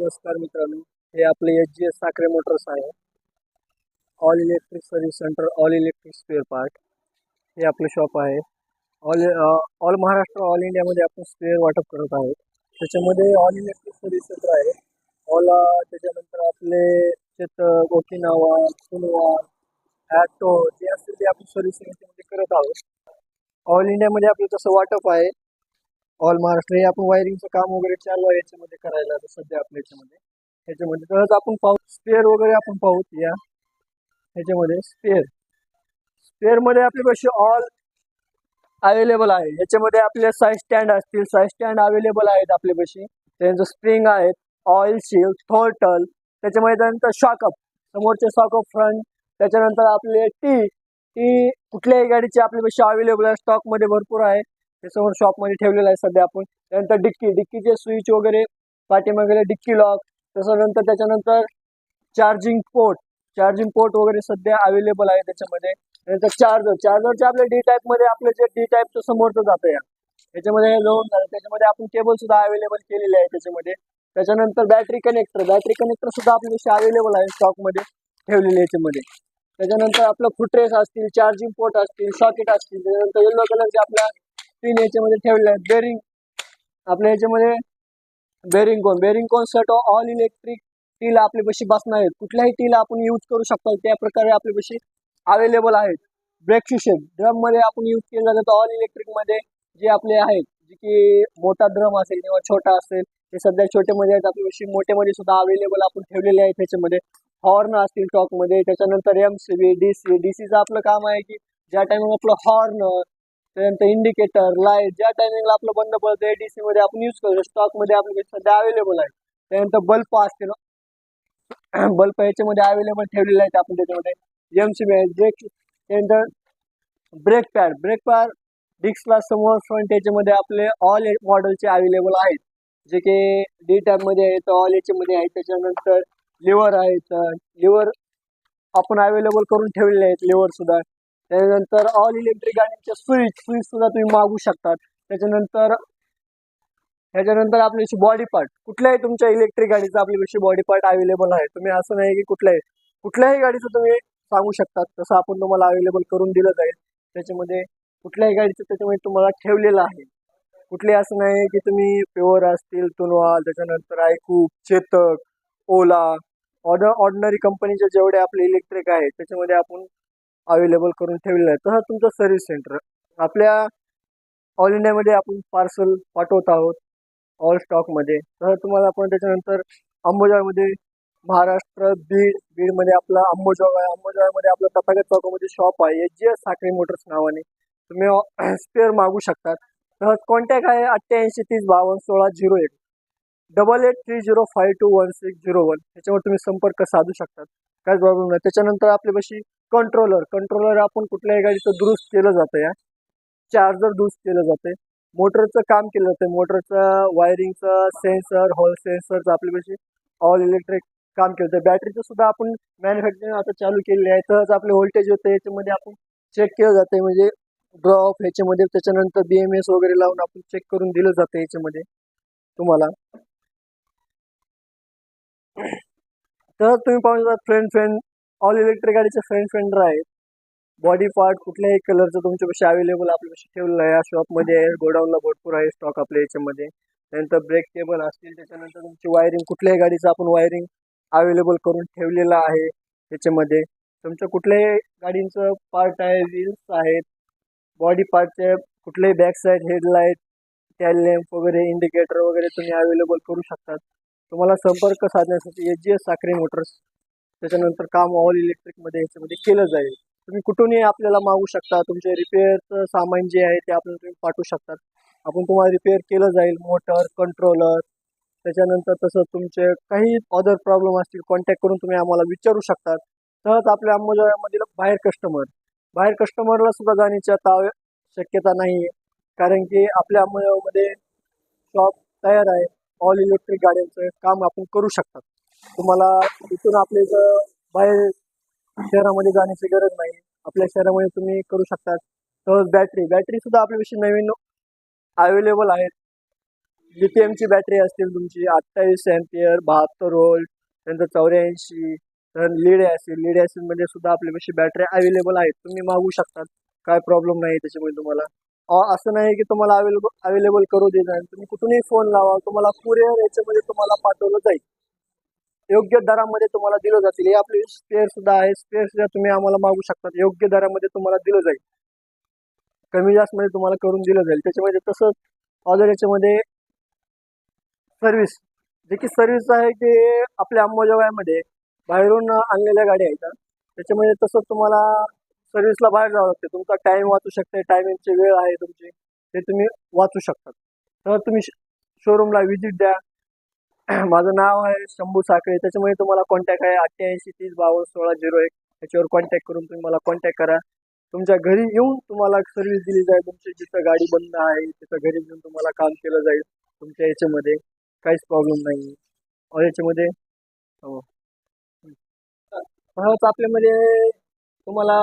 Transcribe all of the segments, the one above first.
नमस्कार मित्रांनो, हे आपले HGS साखरे मोटर्स आहे. All electric service centre, all electric spare part हे आपलं शॉप आहे. ऑल महाराष्ट्र, ऑल इंडियामध्ये आपण स्पेअर वाटप करत आहोत. त्याच्यामध्ये ऑल इलेक्ट्रिक सर्व्हिस सेंटर आहे. त्याच्यानंतर आपले चेतक, ओकिनावा, सुनोवा, ॲटो जे असतील ते आपण सर्व्हिसिंग याच्यामध्ये करत आहोत. ऑल इंडियामध्ये आपलं तसं वाटप आहे. ऑल महाराष्ट्र हे आपण वायरिंगचं काम वगैरे चालू आहे याच्यामध्ये करायला सध्या आपल्या ह्याच्यामध्ये तरच आपण पाहू स्पेअर वगैरे आपण पाहूत या ह्याच्यामध्ये स्पेअरमध्ये आपल्यापाशी ऑल अवेलेबल आहे. याच्यामध्ये आपले साईज स्टँड असतील, साईज स्टँड अवेलेबल आहेत आपल्यापाशी. त्यानंतर स्प्रिंग आहेत, ऑइल शील्ड, थ्रोटल, त्याच्यामध्ये त्यानंतर शॉकअप, समोरचे शॉकअप फ्रंट, त्याच्यानंतर आपले टी कुठल्याही गाडीचे आपल्यापाशी अवेलेबल आहे, स्टॉकमध्ये भरपूर आहे. त्याच्यावर शॉपमध्ये ठेवलेलं आहे सध्या आपण. त्यानंतर डिक्कीचे स्विच वगैरे, पाठीमागे डिक्की लॉक, त्याच्यानंतर चार्जिंग पोर्ट वगैरे सध्या अवेलेबल आहे त्याच्यामध्ये. त्यानंतर चार्जरचे आपल्या डी टाईपमध्ये आपलं जे डी टाईपचं समोरचं जातं याच्यामध्ये लोन झालं. त्याच्यामध्ये आपण केबल सुद्धा अवेलेबल केलेले आहे त्याच्यामध्ये. त्याच्यानंतर बॅटरी कनेक्टर सुद्धा आपल्यापाशी अवेलेबल आहे स्टॉकमध्ये ठेवलेले याच्यामध्ये. त्याच्यानंतर आपलं फुटरेस असतील, चार्जिंग पोर्ट असतील, सॉकेट असतील. त्याच्यानंतर येलो कलरचे आपल्या पिन याच्यामध्ये ठेवलेले आहेत. बेरिंग आपल्या याच्यामध्ये बेरिंग कोन सेट ऑल इलेक्ट्रिक टीला आपल्यापाशी बसणार आहेत. कुठल्याही टीला आपण यूज करू शकतो त्या प्रकारे आपल्यापाशी अवेलेबल आहेत. ब्रेक सिस्टम ड्रममध्ये आपण यूज केला जातो. ऑल इलेक्ट्रिकमध्ये जे आपले आहेत, जे की मोठा ड्रम असेल किंवा छोटा असेल, ते सध्या छोटेमध्ये आहेत आपल्यापाशी. मोठेमध्ये सुद्धा अवेलेबल आपण ठेवलेले आहेत त्याच्यामध्ये. हॉर्न असतील टॉकमध्ये. त्याच्यानंतर MCB, डीसीचं आपलं काम आहे की ज्या टायमिंग आपलं हॉर्न, त्यानंतर इंडिकेटर, लाईट ज्या टायमिंगला आपलं बंद पडतं DC मध्ये आपण यूज करतो. स्टॉकमध्ये आपल्याकडे सध्या अवेलेबल आहे. त्यानंतर बल्ब असतील, बल्ब याच्यामध्ये अवेलेबल ठेवलेले आहेत आपण त्याच्यामध्ये. MCB त्यानंतर ब्रेक पॅड डिस्कला समोर फ्रंट याच्यामध्ये आपले ऑल मॉडेलचे अवेलेबल आहेत, जे की डी टाईपमध्ये आहेत, ऑल याच्यामध्ये आहेत. त्याच्यानंतर लिव्हर आपण अवेलेबल करून ठेवलेले आहेत, लिव्हर सुद्धा. त्यानंतर ऑल इलेक्ट्रिक गाडीचे स्विच सुद्धा तुम्ही मागू शकतात. त्याच्यानंतर आपल्याशी बॉडी पार्ट, कुठल्याही तुमच्या इलेक्ट्रिक गाडीचा आपल्यापाशी बॉडी पार्ट अवेलेबल आहे. तुम्ही असं नाही की कुठल्याही गाडीचं तुम्ही सांगू शकतात, तसं आपण तुम्हाला अवेलेबल करून दिलं जाईल. त्याच्यामध्ये कुठल्याही गाडीचं त्याच्यामध्ये तुम्हाला ठेवलेलं आहे. कुठले असं नाही की तुम्ही प्युअर असतील, तुनवाल, त्याच्यानंतर आयकूप, चेतक, ओला, ऑर्डिनरी कंपनीचे जेवढे आपले इलेक्ट्रिक आहेत त्याच्यामध्ये आपण अवेलेबल करून ठेवलेलं आहे. तसं तुमचं सर्व्हिस सेंटर आपल्या ऑल इंडियामध्ये आपण पार्सल पाठवत आहोत ऑल स्टॉकमध्ये. तसं तुम्हाला आपण त्याच्यानंतर अंबोजामध्ये महाराष्ट्र, बीडमध्ये आपला अंबोजोगाई आहे. अंबोजोगाईमध्ये आपलं तथागत चौकामध्ये शॉप आहे, HGS साखरे मोटर्स नावाने. तुम्ही स्पेअर मागू शकतात. तसंच कॉन्टॅक्ट आहे 8830521601, 8830521601. त्याच्यावर तुम्ही संपर्क साधू शकतात, काहीच प्रॉब्लेम नाही. त्याच्यानंतर आपल्यापाशी कंट्रोलर आपण कुठल्याही गाडीचं दुरुस्त केलं जातं चार्जर दुरुस्त केलं जाते, मोटरचं काम केलं जातं, मोटरचं वायरिंगचं सेन्सर, हॉल सेन्सरचं आपल्यापाशी ऑल इलेक्ट्रिक काम केलं जातं. बॅटरीचं सुद्धा आपण मॅन्युफॅक्चरिंग आता चालू केलेली आहे. तरच आपले व्होल्टेज होतं याच्यामध्ये आपण चेक केलं जाते, म्हणजे ड्रॉप ह्याच्यामध्ये. त्याच्यानंतर BMS वगैरे लावून आपण चेक करून दिलं जातं याच्यामध्ये तुम्हाला. तर तुम्ही पाहू शकता फ्रंट ऑल इलेक्ट्रिक गाडीचे फ्रंट फेंडर आहेत. बॉडी पार्ट कुठल्याही कलरचं तुमच्यापाशी अवेलेबल आपल्यापाशी ठेवलेलं आहे. या शॉपमध्ये गोडाऊनला भरपूर आहे स्टॉक आपल्या याच्यामध्ये. त्यानंतर ब्रेक केबल असतील, त्याच्यानंतर तुमची वायरिंग, कुठल्याही गाडीचं आपण वायरिंग अवेलेबल करून ठेवलेलं आहे त्याच्यामध्ये. तुमचं कुठल्याही गाडींचं पार्ट आहे, व्हील्स आहेत, बॉडी पार्टचे कुठलेही back side, headlight, tell lamp वगैरे, इंडिकेटर वगैरे तुम्ही अवेलेबल करू शकतात. तुम्हाला संपर्क साधण्यासाठी HGS साखरे मोटर्स, त्याच्यानंतर काम ऑल इलेक्ट्रिकमध्ये याच्यामध्ये केलं जाईल. तुम्ही कुठूनही आपल्याला मागू शकता. तुमचे रिपेअरचं सामान जे आहे ते आपल्याला तुम्ही पाठवू शकतात. आपण तुम्हाला रिपेअर केलं जाईल. मोटर, कंट्रोलर, त्याच्यानंतर तसं तुमचे काही अदर प्रॉब्लेम असतील, कॉन्टॅक्ट करून तुम्ही आम्हाला विचारू शकतात. तरच आपल्या अंबोजोगाईमधील बाहेर कस्टमरला सुद्धा जाण्याची शक्यता नाही आहे, कारण की आपल्या अंबोजोगाईमध्ये शॉप तयार आहे. ऑल इलेक्ट्रिक गाड्यांचं काम आपण करू शकतात. तुम्हाला इथून आपल्या इथं बाहेर शहरामध्ये जाण्याची गरज नाही. आपल्या शहरामध्ये तुम्ही करू शकतात. तर बॅटरी सुद्धा आपल्यापाशी नवीन अवेलेबल आहेत. लिथियमची बॅटरी असतील तुमची 28 एम्पियर 72 वोल्ट, त्यानंतर 84, तर लीड ॲसिडमध्ये सुद्धा आपल्यापाशी बॅटरी अवेलेबल आहेत. तुम्ही मागवू शकतात, काय प्रॉब्लेम नाही त्याच्यामुळे तुम्हाला. असं नाही की तुम्हाला अवेलेबल करू देणार. तुम्ही कुठूनही फोन लावा, तुम्हाला कुरिअर याच्यामध्ये तुम्हाला पाठवलं जाईल. योग्य दरामध्ये तुम्हाला दिलं जातील. हे आपले स्पेअर सुद्धा आहे. स्पेअर सुद्धा तुम्ही आम्हाला मागू शकतात. योग्य दरामध्ये तुम्हाला दिलं जाईल. कमी जास्त मध्ये तुम्हाला करून दिलं जाईल. त्याच्यामध्ये तसंच अजून याच्यामध्ये सर्व्हिस, जे की सर्व्हिस आहे की आपल्या अंबाजोगाईमध्ये बाहेरून आणलेल्या गाड्या आहेत. त्याच्यामध्ये तसंच तुम्हाला सर्व्हिसला बाहेर जावं लागते. तुमचा टाईम वाचू शकते. टायमिंगची वेळ आहे तुमची, ते तुम्ही वाचू शकतात. तर तुम्ही शोरूमला व्हिजिट द्या. माझं नाव आहे शंभू साखळे. त्याच्यामध्ये तुम्हाला कॉन्टॅक्ट आहे 88 30 52 16 01. त्याच्यावर कॉन्टॅक्ट करून तुम्ही मला कॉन्टॅक्ट करा. तुमच्या घरी येऊन तुम्हाला सर्व्हिस दिली जाईल. तुमची जिथं गाडी बंद आहे तिथं घरी येऊन तुम्हाला काम केलं जाईल. तुमच्या याच्यामध्ये काहीच प्रॉब्लेम नाही. याच्यामध्ये हो. तसंच आपल्यामध्ये तुम्हाला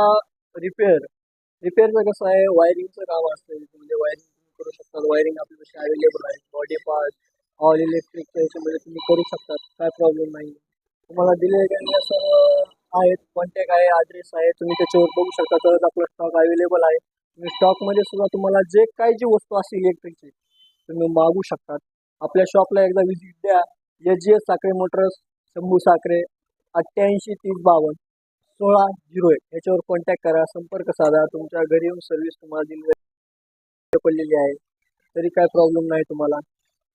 रिपेअरचं कसं आहे, वायरिंगचं काम असतं. म्हणजे वायरिंग तुम्ही करू शकता. वायरिंग आपल्यापाशी अवेलेबल आहे. बॉडी पार्ट ऑल इलेक्ट्रिकच्या याच्यामध्ये तुम्ही करू शकतात, काय प्रॉब्लेम नाही. तुम्हाला दिले गेलेल्या सर्व आहेत, कॉन्टॅक्ट आहे, ॲड्रेस आहे, तुम्ही त्याच्यावर बघू शकता. तरच आपला स्टॉक अवेलेबल आहे. तुम्ही स्टॉकमध्ये सुद्धा तुम्हाला जे काही जी वस्तू असते इलेक्ट्रिकची तुम्ही मागू शकतात. आपल्या शॉपला एकदा व्हिजिट द्या. SGS साखरे मोटर्स, शंभू साखरे, 88 30 52 16 01 याच्यावर कॉन्टॅक्ट करा, संपर्क साधा. तुमच्या घरी येऊन सर्व्हिस तुम्हाला दिली पडलेली आहे, तरी काय प्रॉब्लेम नाही तुम्हाला.